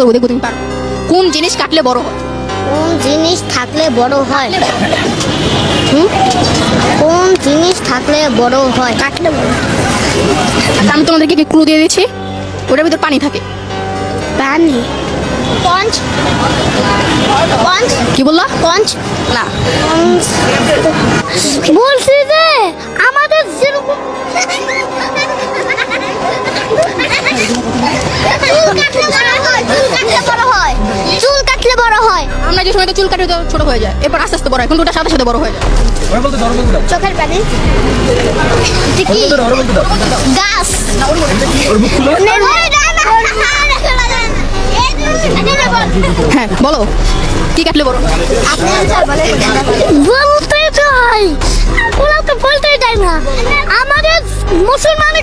তো দেখবো তুমি পারো। কোন জিনিস কাটলে বড় হয়? কোন জিনিস থাকলে বড় হয়? কোন জিনিস থাকলে বড় হয়? কাটলে বড়। আচ্ছা, আমি তোমাদেরকে ক্লু দিয়ে দিচ্ছি, ওটার ভিতর পানি থাকে। পানি। পঞ্চ। পঞ্চ। কি বললা? পঞ্চ না, বলছি যে আমাদের যেরকম চুল কাটলে বড় হয়। আমরা যে সময় চুল কাটি তো ছোট হয়ে যায়, এরপর আস্তে আস্তে বড় হয়, কিন্তু ওটা সাথে সাথে বড় হয়ে যায়। চোখের পানি। কি? গাছ। হ্যাঁ বলো, কি কাটলে বড় হয়? বলতে চাই, ওরা তো বলতে চাই না। আমাদের মুসলমান